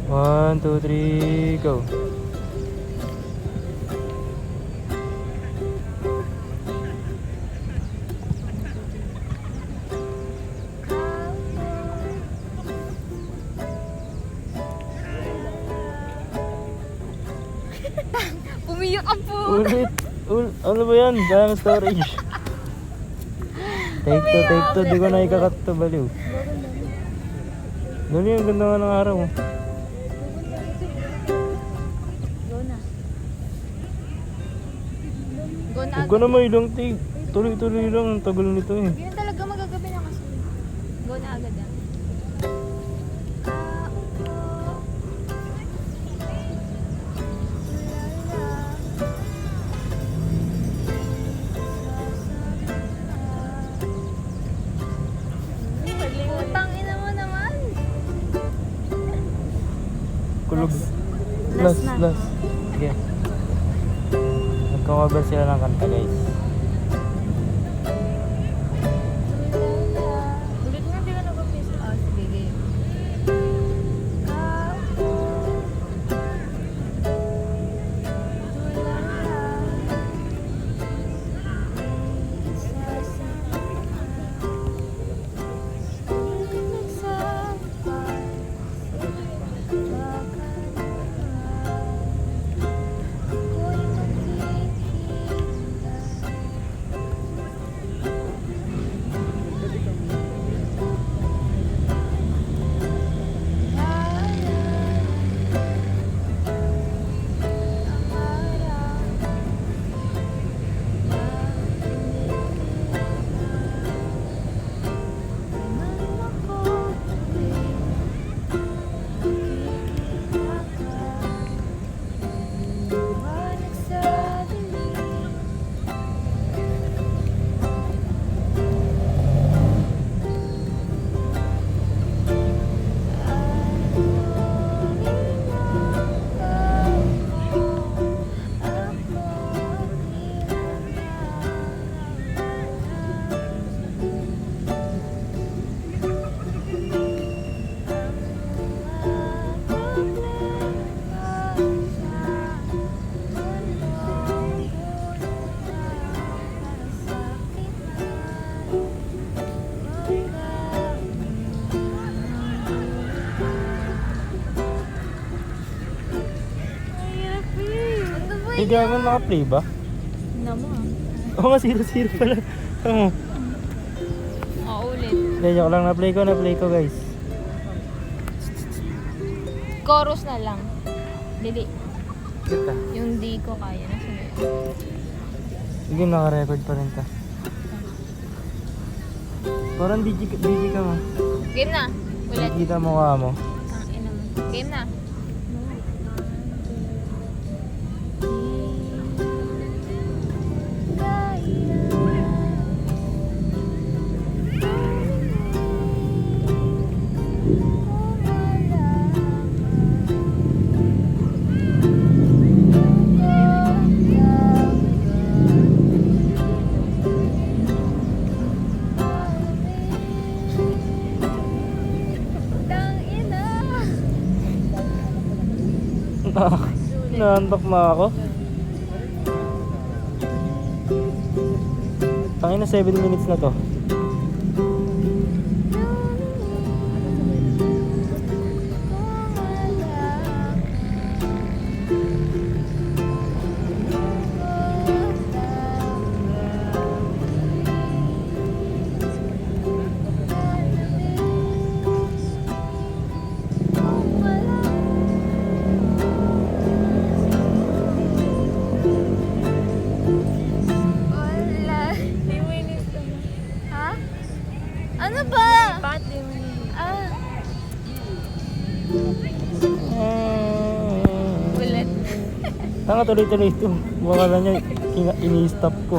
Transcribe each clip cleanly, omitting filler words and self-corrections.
1, 2, 3, go. Umiyak ka po. Ulit. Ano ba yan? Kaya storage. Take two. Di ko na ikakat to, baliw. Dali, ang ganda nga ng araw. Go na. Go na. Huwag ka na may ilang take. Tuloy-tuloy lang. Ang tagal nito eh. Yun talaga magagabi na kasi. Go na agad ah. Putang ina mo naman. Kulog. Last na. Last. Sige. Nagkakabar sila ng kanta, guys. Ulit nga, di ka nag-office. Oh, sige, game. Eh, gagan naka-play ba? Naman. Oo nga, 0-0 pala. Oo. Ulit. Hindi, joke lang. Na-play ko, guys. Chorus na lang. Dili. Kita. Yung di ko kaya na sunod. Sige, naka-record pa rin ta. Parang DJ ka mo. Game na. Ulit. Kita mukha mo. Ang ina mo. Game na. Naantok na ako. Tangina, 7 minutes na to. Ano ba? Ulit. Tanga, tuloy-tuloy ito. Wakala niya, ini-stop ko.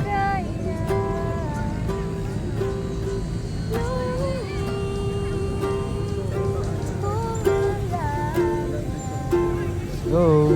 Go.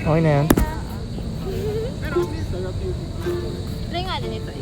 Okay na yan. Try nga din ito eh.